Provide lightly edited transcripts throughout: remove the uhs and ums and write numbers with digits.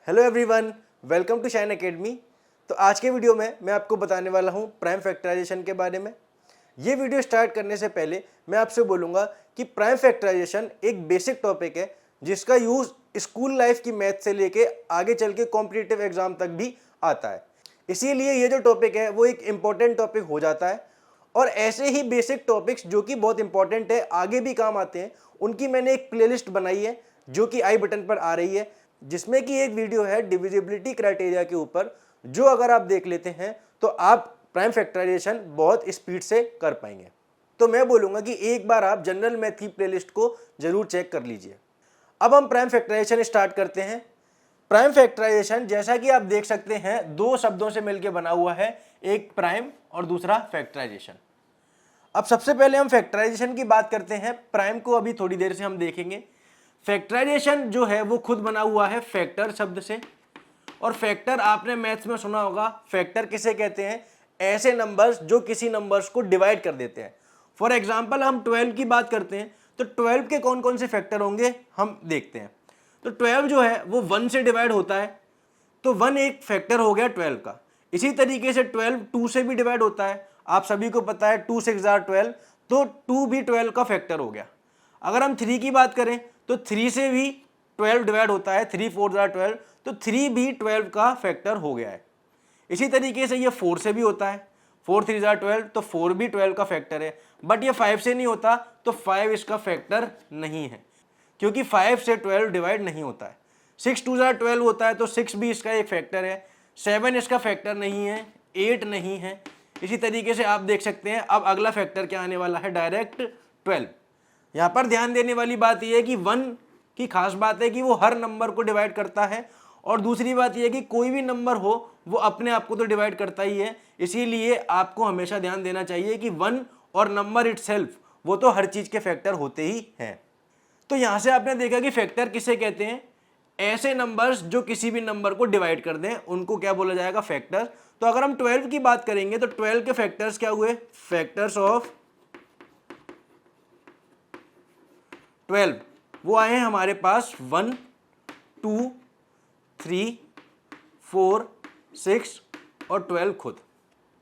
Hello everyone, welcome to Shine Academy. तो आज के वीडियो में मैं आपको बताने वाला हूँ प्राइम फैक्टराइजेशन के बारे में। ये वीडियो स्टार्ट करने से पहले मैं आपसे बोलूँगा कि प्राइम फैक्टराइजेशन एक बेसिक टॉपिक है जिसका यूज़ स्कूल लाइफ की मैथ से लेके आगे चल के कॉम्पिटिटिव एग्जाम तक भी आता है। इसीलिए ये जो टॉपिक है वो एक इम्पॉर्टेंट टॉपिक हो जाता है। और ऐसे ही बेसिक टॉपिक्स जो कि बहुत इंपॉर्टेंट है, आगे भी काम आते हैं, उनकी मैंने एक प्लेलिस्ट बनाई है जो कि आई बटन पर आ रही है, जिसमें कि एक वीडियो है डिविजिबिलिटी क्राइटेरिया के ऊपर, जो अगर आप देख लेते हैं तो आप प्राइम फैक्टराइजेशन बहुत स्पीड से कर पाएंगे। तो मैं बोलूँगा कि एक बार आप जनरल मैथ की प्लेलिस्ट को जरूर चेक कर लीजिए। अब हम प्राइम फैक्टराइजेशन स्टार्ट करते हैं। प्राइम फैक्टराइजेशन जैसा कि आप देख सकते हैं दो शब्दों से मिलकर बना हुआ है, एक प्राइम और दूसरा फैक्टराइजेशन। अब सबसे पहले हम फैक्टराइजेशन की बात करते हैं। प्राइम को अभी थोड़ी देर से हम देखेंगे। फैक्टराइजेशन जो है वो खुद बना हुआ है फैक्टर शब्द से। और फैक्टर आपने मैथ्स में सुना होगा, फैक्टर किसे कहते हैं? ऐसे नंबर्स जो किसी नंबर्स को डिवाइड कर देते हैं। फॉर एग्जांपल हम 12 की बात करते हैं तो 12 के कौन कौन से फैक्टर होंगे हम देखते हैं। तो 12 जो है वो 1 से डिवाइड होता है, तो 1 एक फैक्टर हो गया 12 का। इसी तरीके से 12 2 से भी डिवाइड होता है। आप सभी को पता है 2 6 12, तो 2 भी 12 का फैक्टर हो गया। अगर हम 3 की बात करें तो 3 से भी 12 डिवाइड होता है, 3 4 12, तो 3 भी 12 का फैक्टर हो गया है। इसी तरीके से ये 4 से भी होता है, 4 3 12, तो 4 भी 12 का फैक्टर है। बट ये 5 से नहीं होता, तो 5 इसका फैक्टर नहीं है, क्योंकि 5 से 12 डिवाइड नहीं होता है। 6 2 12 होता है, तो 6 भी इसका एक फैक्टर है। 7 इसका फैक्टर नहीं है, 8 नहीं है। इसी तरीके से आप देख सकते हैं अब अगला फैक्टर क्या आने वाला है, डायरेक्ट 12। यहाँ पर ध्यान देने वाली बात यह है कि 1 की खास बात है कि वो हर नंबर को डिवाइड करता है, और दूसरी बात यह है कि कोई भी नंबर हो वो अपने आप को तो डिवाइड करता ही है। इसीलिए आपको हमेशा ध्यान देना चाहिए कि 1 और नंबर इटसेल्फ वो तो हर चीज के फैक्टर होते ही हैं। तो यहां से आपने देखा कि फैक्टर किसे कहते हैं? ऐसे नंबर्स जो किसी भी नंबर को डिवाइड कर दें उनको क्या बोला जाएगा? फैक्टर। तो अगर हम 12 की बात करेंगे तो 12 के फैक्टर्स क्या हुए? फैक्टर्स ऑफ 12 वो आए हैं हमारे पास 1 2 3 4 6 और 12 खुद।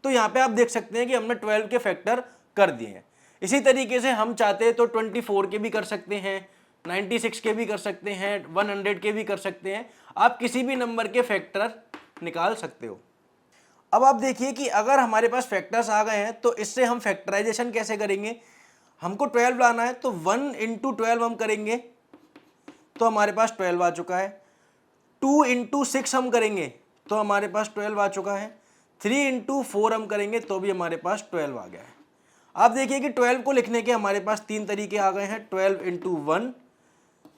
तो यहां पे आप देख सकते हैं कि हमने 12 के फैक्टर कर दिए हैं। इसी तरीके से हम चाहते हैं तो 24 के भी कर सकते हैं, 96 के भी कर सकते हैं, 100 के भी कर सकते हैं। आप किसी भी नंबर के फैक्टर निकाल सकते हो। अब आप देखिए कि अगर हमारे पास फैक्टर्स आ गए हैं तो इससे हम फैक्टराइजेशन कैसे करेंगे? हमको 12 लाना है, तो 1 इंटू 12 हम करेंगे तो हमारे पास 12 आ चुका है। 2 इंटू 6 हम करेंगे तो हमारे पास 12 आ चुका है। 3 इंटू 4 हम करेंगे तो भी हमारे पास 12 आ गया है। आप देखिए कि 12 को लिखने के हमारे पास 3 तरीके आ गए हैं। 12 into 1,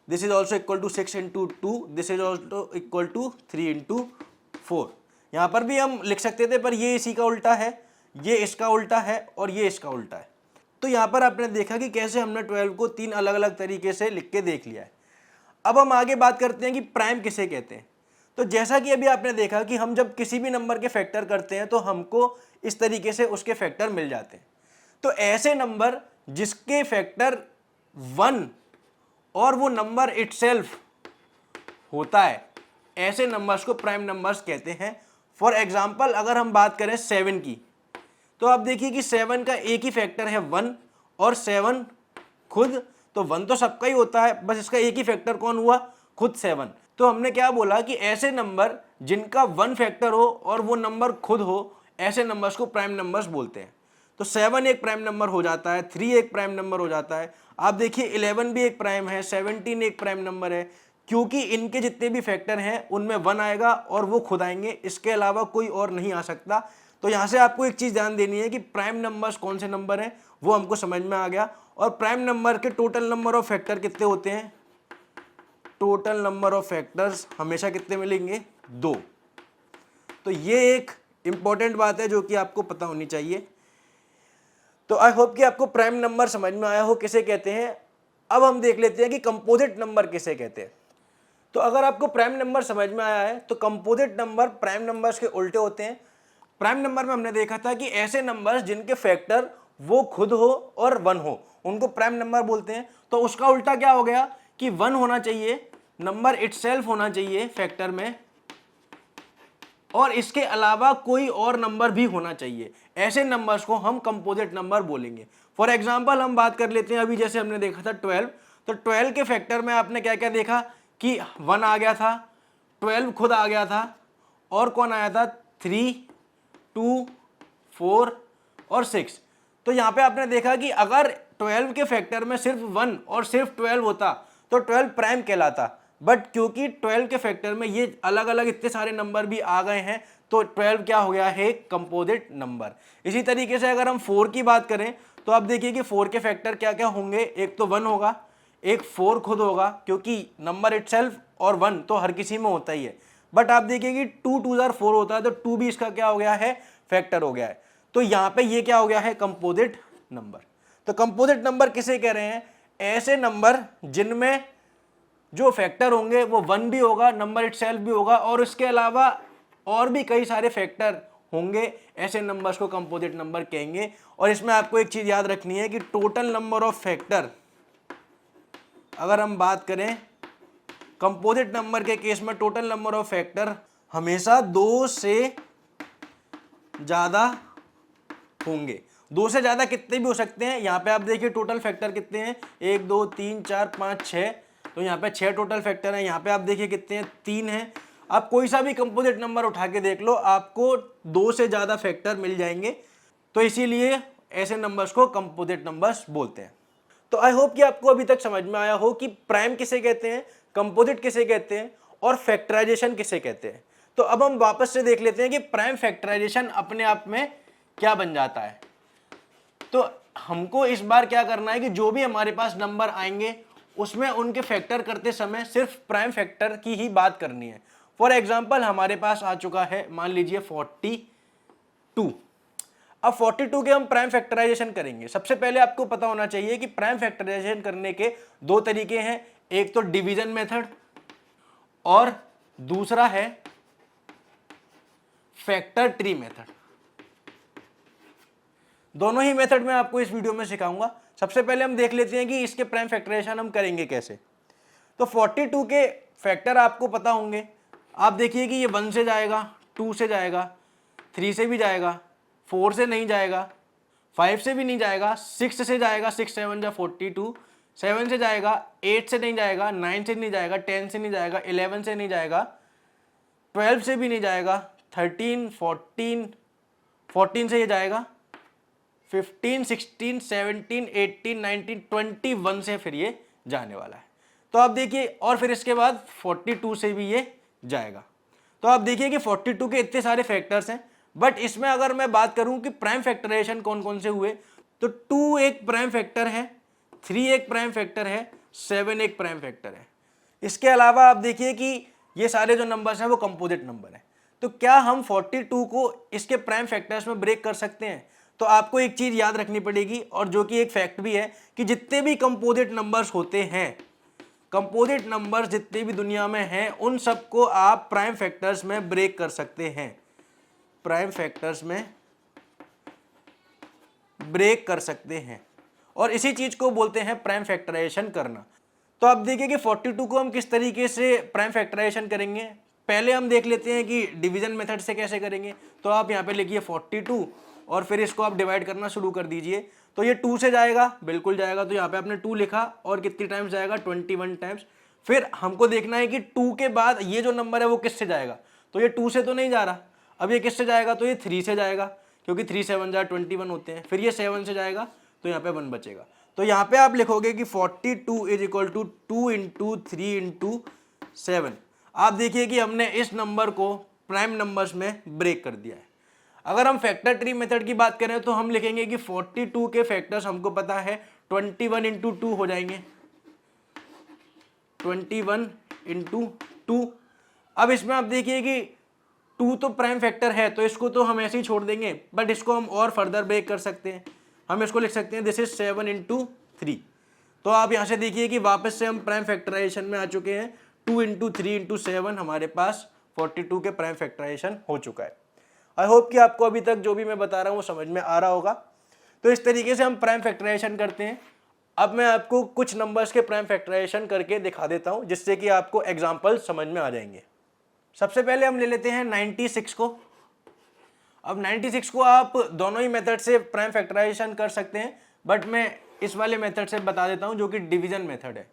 this is also equal to 6 into 2, this is also equal to 3 into 4। यहाँ पर भी हम लिख सकते थे, पर ये इसी का उल्टा है, ये इसका उल्टा है और ये इसका उल्टा है। तो यहाँ पर आपने देखा कि कैसे हमने 12 को 3 अलग अलग तरीके से लिख के देख लिया है। अब हम आगे बात करते हैं कि प्राइम किसे कहते हैं। तो जैसा कि अभी आपने देखा कि हम जब किसी भी नंबर के फैक्टर करते हैं तो हमको इस तरीके से उसके फैक्टर मिल जाते हैं। तो ऐसे नंबर जिसके फैक्टर 1 और वो नंबर इटसेल्फ होता है, ऐसे नंबर्स को प्राइम नंबर्स कहते हैं। फॉर एग्जाम्पल अगर हम बात करें 7 की, तो आप देखिए कि 7 का एक ही फैक्टर है 1, और 7 खुद, तो 1 तो सबका ही होता है, बस इसका एक ही फैक्टर कौन हुआ? खुद 7। तो हमने क्या बोला कि ऐसे नंबर जिनका 1 फैक्टर हो और वो नंबर खुद हो, ऐसे नंबर्स को प्राइम नंबर्स बोलते हैं। तो 7 एक प्राइम नंबर हो जाता है, 3 एक प्राइम नंबर हो जाता है। आप देखिए 11 भी एक प्राइम है, 17 एक प्राइम नंबर है, क्योंकि इनके जितने भी फैक्टर हैं उनमें 1 आएगा और वो खुद आएंगे, इसके अलावा कोई और नहीं आ सकता। तो यहाँ से आपको एक चीज़ ध्यान देनी है कि प्राइम नंबर्स कौन से नंबर हैं वो हमको समझ में आ गया। और प्राइम नंबर के टोटल नंबर ऑफ फैक्टर कितने होते हैं? टोटल नंबर ऑफ फैक्टर्स हमेशा कितने मिलेंगे? 2। तो ये एक इंपॉर्टेंट बात है जो कि आपको पता होनी चाहिए। तो आई होप कि आपको प्राइम नंबर समझ में आया हो किसे कहते हैं। अब हम देख लेते हैं कि कंपोजिट नंबर किसे कहते हैं। तो अगर आपको प्राइम नंबर समझ में आया है तो कंपोजिट नंबर प्राइम नंबर्स के उल्टे होते हैं। प्राइम नंबर में हमने देखा था कि ऐसे नंबर्स जिनके फैक्टर वो खुद हो और 1 हो उनको प्राइम नंबर बोलते हैं। तो उसका उल्टा क्या हो गया कि 1 होना चाहिए, नंबर इटसेल्फ होना चाहिए फैक्टर में, और इसके अलावा कोई और नंबर भी होना चाहिए। ऐसे नंबर्स को हम कंपोजिट नंबर बोलेंगे। फॉर एग्जाम्पल हम बात कर लेते हैं, अभी जैसे हमने देखा था 12, तो 12 के फैक्टर में आपने क्या क्या देखा कि 1 आ गया था, 12 खुद आ गया था, और कौन आया था 3, 2, 4 और 6। तो यहाँ पे आपने देखा कि अगर 12 के फैक्टर में सिर्फ 1 और सिर्फ 12 होता तो 12 प्राइम कहलाता, बट क्योंकि 12 के फैक्टर में ये अलग अलग इतने सारे नंबर भी आ गए हैं तो 12 क्या हो गया है, कंपोजिट नंबर। इसी तरीके से अगर हम 4 की बात करें तो आप देखिए कि 4 के फैक्टर क्या क्या होंगे, एक तो 1 होगा, एक 4 खुद होगा, क्योंकि नंबर इटसेल्फ और 1 तो हर किसी में होता ही है, बट आप देखिए कि 2 2 4 होता है तो 2 भी इसका क्या हो गया है, फैक्टर हो गया है। तो यहाँ पे ये क्या हो गया है, कंपोजिट नंबर। तो कंपोजिट नंबर किसे कह रहे हैं, ऐसे नंबर जिनमें जो फैक्टर होंगे वो 1 भी होगा, नंबर इटसेल्फ भी होगा, और इसके अलावा और भी कई सारे फैक्टर होंगे, ऐसे नंबर्स को कंपोजिट नंबर कहेंगे। और इसमें आपको एक चीज याद रखनी है कि टोटल नंबर ऑफ फैक्टर, अगर हम बात करें कंपोजिट नंबर के केस में, टोटल नंबर ऑफ फैक्टर हमेशा 2 से ज्यादा होंगे। 2 से ज्यादा कितने भी हो सकते हैं। यहाँ पे आप देखिए टोटल फैक्टर कितने हैं, 1 2 3 4 5 6, तो यहाँ पे 6 टोटल फैक्टर हैं। यहाँ पे आप देखिए कितने हैं, 3 हैं। आप कोई सा भी कंपोजिट नंबर उठा के देख लो, आपको 2 से ज्यादा फैक्टर मिल जाएंगे। तो इसीलिए ऐसे नंबर्स को कंपोजिट नंबर्स बोलते हैं। तो आई होप कि आपको अभी तक समझ में आया हो कि प्राइम किसे कहते हैं, कंपोजिट किसे कहते हैं और फैक्टराइजेशन किसे कहते हैं। तो अब हम वापस से देख लेते हैं कि प्राइम फैक्टराइजेशन अपने आप में क्या बन जाता है। तो हमको इस बार क्या करना है कि जो भी हमारे पास नंबर आएंगे उसमें उनके फैक्टर करते समय सिर्फ प्राइम फैक्टर की ही बात करनी है। फॉर एग्जाम्पल हमारे पास आ चुका है, मान लीजिए 42। अब 42 के हम प्राइम फैक्टराइजेशन करेंगे। सबसे पहले आपको पता होना चाहिए कि प्राइम फैक्टराइजेशन करने के 2 तरीके हैं, एक तो डिवीजन मेथड और दूसरा है फैक्टर ट्री मेथड। दोनों ही मेथड मैं आपको इस वीडियो में सिखाऊंगा। सबसे पहले हम देख लेते हैं कि इसके प्राइम फैक्टराइजेशन हम करेंगे कैसे। तो 42 के फैक्टर आपको पता होंगे। आप देखिए कि ये 1 से जाएगा, 2 से जाएगा, 3 से भी जाएगा, 4 से नहीं जाएगा, 5 से भी नहीं जाएगा, 6 से जाएगा, 6 7 जा 42, 7 से जाएगा, 8 से नहीं जाएगा, 9 से नहीं जाएगा, 10 से नहीं जाएगा, 11 से नहीं जाएगा, 12 से भी नहीं जाएगा, 13 14 से ये जाएगा, 15 16 17 18 19 21 से फिर ये जाने वाला है। तो आप देखिए, और फिर इसके बाद 42 से भी ये जाएगा। तो आप देखिए कि 42 के इतने सारे फैक्टर्स हैं, बट इसमें अगर मैं बात करूं कि प्राइम फैक्टराइजेशन कौन कौन से हुए, तो 2 एक प्राइम फैक्टर है, 3 एक प्राइम फैक्टर है, 7 एक प्राइम फैक्टर है। इसके अलावा आप देखिए कि ये सारे जो नंबर्स हैं वो कंपोजिट नंबर हैं। तो क्या हम 42 को इसके प्राइम फैक्टर्स में ब्रेक कर सकते हैं? तो आपको एक चीज याद रखनी पड़ेगी, और जो कि एक फैक्ट भी है, कि जितने भी कंपोजिट नंबर्स होते हैं, कंपोजिट नंबर्स जितने भी दुनिया में हैं, उन सबको आप प्राइम फैक्टर्स में ब्रेक कर सकते हैं, प्राइम फैक्टर्स में ब्रेक कर सकते हैं, और इसी चीज को बोलते हैं प्राइम फैक्टराइजेशन करना। तो आप देखिए कि 42 को हम किस तरीके से प्राइम फैक्टराइजेशन करेंगे। पहले हम देख लेते हैं कि डिवीजन मेथड से कैसे करेंगे। तो आप यहाँ पे लिखिए 42 और फिर इसको आप डिवाइड करना शुरू कर दीजिए। तो ये 2 से जाएगा, बिल्कुल जाएगा, तो यहाँ पे आपने 2 लिखा, और कितनी टाइम्स जाएगा, 21 टाइम्स। फिर हमको देखना है कि 2 के बाद ये जो नंबर है वो किससे जाएगा। तो ये 2 से तो नहीं जा रहा, अब ये किससे जाएगा, तो ये 3 से जाएगा, क्योंकि 3 7 जा 21 होते हैं। फिर ये 7 से जाएगा, तो यहाँ पे 1 बचेगा। तो यहाँ पे आप लिखोगे कि 42 is equal to 2 into 3 into 7। आप देखिए कि हमने इस नंबर को प्राइम नंबर्स में ब्रेक कर दिया है। अगर हम फैक्टर ट्री मेथड की बात करें तो हम लिखेंगे कि 42 के फैक्टर्स हमको पता है 21 इंटू 2 हो जाएंगे, 21 इंटू 2। अब इसमें आप देखिए कि 2 तो प्राइम फैक्टर है, तो इसको तो हम ऐसे ही छोड़ देंगे, बट इसको हम और फर्दर ब्रेक कर सकते हैं। हम इसको लिख सकते हैं दिस इज 7 इंटू 3। तो आप यहाँ से देखिए कि वापस से हम प्राइम फैक्टराइजेशन में आ चुके हैं। 2 इंटू 3 इंटू 7 हमारे पास 42 के प्राइम फैक्टराइजेशन हो चुका है। आई होप कि आपको अभी तक जो भी मैं बता रहा हूँ वो समझ में आ रहा होगा। तो इस तरीके से हम प्राइम फैक्टराइजेशन करते हैं। अब मैं आपको कुछ नंबर्स के प्राइम फैक्टराइजेशन करके दिखा देता हूँ, जिससे कि आपको एग्जाम्पल समझ में आ जाएंगे। सबसे पहले हम ले लेते हैं 96 को। अब 96 को आप दोनों ही मेथड से प्राइम फैक्टराइजेशन कर सकते हैं, बट मैं इस वाले मेथड से बता देता हूं जो कि डिवीजन मेथड है।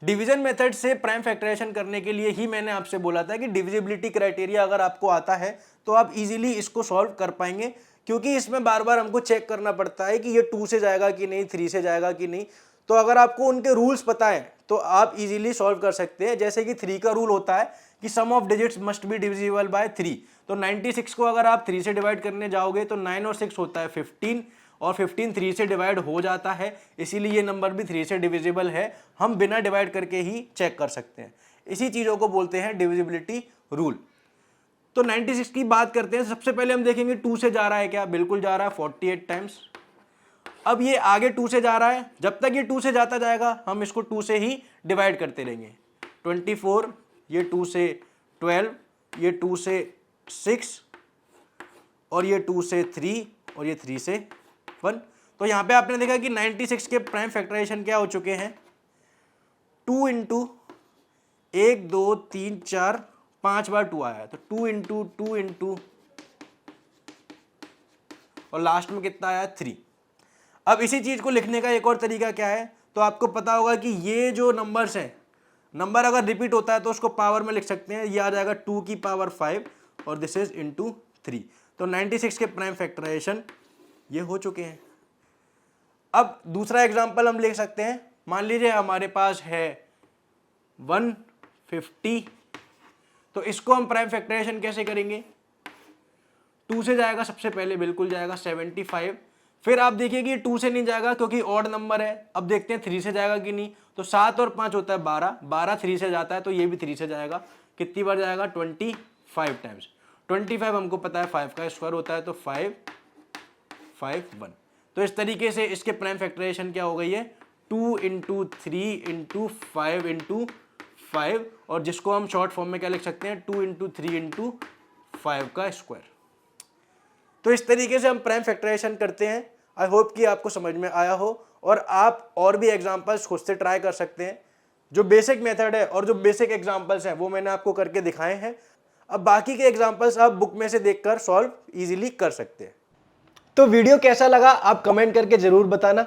डिवीजन मेथड से प्राइम फैक्टराइजेशन करने के लिए ही मैंने आपसे बोला था कि डिविजिबिलिटी क्राइटेरिया अगर आपको आता है तो आप इजीली इसको सॉल्व कर पाएंगे, क्योंकि इसमें बार बार हमको चेक करना पड़ता है कि ये 2 से जाएगा कि नहीं, 3 से जाएगा कि नहीं। तो अगर आपको उनके रूल्स पता है तो आप इजीली सॉल्व कर सकते हैं। जैसे कि 3 का रूल होता है कि sum of digits must be divisible by 3। तो 96 को अगर आप 3 से डिवाइड करने जाओगे तो 9 और 6 होता है 15, और 15 3 से डिवाइड हो जाता है, इसीलिए ये नंबर भी 3 से डिविजिबल है। हम बिना डिवाइड करके ही चेक कर सकते हैं। इसी चीज़ों को बोलते हैं डिविजिबिलिटी रूल। तो 96 की बात करते हैं। सबसे पहले हम देखेंगे 2 से जा रहा है क्या, बिल्कुल जा रहा है 48 टाइम्स। अब ये आगे 2 से जा रहा है, जब तक ये 2 से जाता जाएगा हम इसको 2 से ही डिवाइड करते रहेंगे। 24, ये 2 से 12, ये 2 से 6, और ये 2 से 3, और ये 3 से 1। तो यहाँ पे आपने देखा कि 96 के प्राइम फैक्टराइजेशन क्या हो चुके हैं, 2 इंटू 1 2 3 4 5 बार 2 आया, तो 2 इंटू 2 इंटू, और लास्ट में कितना आया 3। अब इसी चीज को लिखने का एक और तरीका क्या है, तो आपको पता होगा कि ये जो नंबर्स हैं, नंबर अगर रिपीट होता है तो उसको पावर में लिख सकते हैं। ये आ जाएगा 2 की पावर 5 और दिस इज इंटू 3। तो 96 के प्राइम फैक्टराइजेशन ये हो चुके हैं। अब दूसरा एग्जांपल हम ले सकते हैं। मान लीजिए हमारे पास है 150, तो इसको हम प्राइम फैक्टराइजेशन कैसे करेंगे, 2 से जाएगा सबसे पहले, बिल्कुल जाएगा 75। फिर आप देखिए कि 2 से नहीं जाएगा क्योंकि ऑड नंबर है। अब देखते हैं 3 से जाएगा कि नहीं, तो 7 और 5 होता है 12, 12 3 से जाता है तो ये भी 3 से जाएगा। कितनी बार जाएगा, 25 टाइम्स। 25 हमको पता है 5 का स्क्वायर होता है, तो 5 5 1। तो इस तरीके से इसके प्राइम फैक्टराइजेशन क्या हो गई है, 2 इंटू 3 इंटू 5 इंटू 5, और जिसको हम शॉर्ट फॉर्म में क्या लिख सकते हैं, 2 इंटू 3 इंटू 5 का स्क्वायर। तो इस तरीके से हम प्राइम फैक्टराइजेशन करते हैं। आई होप कि आपको समझ में आया हो, और आप और भी एग्जांपल्स खुद से ट्राई कर सकते हैं। जो बेसिक मेथड है और जो बेसिक एग्जांपल्स हैं वो मैंने आपको करके दिखाए हैं। अब बाकी के एग्जांपल्स आप बुक में से देखकर सॉल्व इजीली कर सकते हैं। तो वीडियो कैसा लगा आप कमेंट करके जरूर बताना।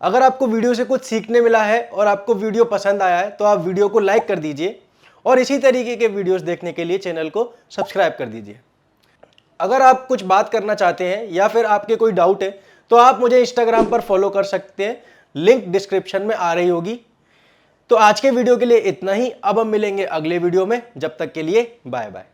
अगर आपको वीडियो से कुछ सीखने मिला है और आपको वीडियो पसंद आया है तो आप वीडियो को लाइक कर दीजिए, और इसी तरीके के वीडियोस देखने के लिए चैनल को सब्सक्राइब कर दीजिए। अगर आप कुछ बात करना चाहते हैं या फिर आपके कोई डाउट है तो आप मुझे इंस्टाग्राम पर फॉलो कर सकते हैं, लिंक डिस्क्रिप्शन में आ रही होगी। तो आज के वीडियो के लिए इतना ही। अब हम मिलेंगे अगले वीडियो में, जब तक के लिए बाय बाय।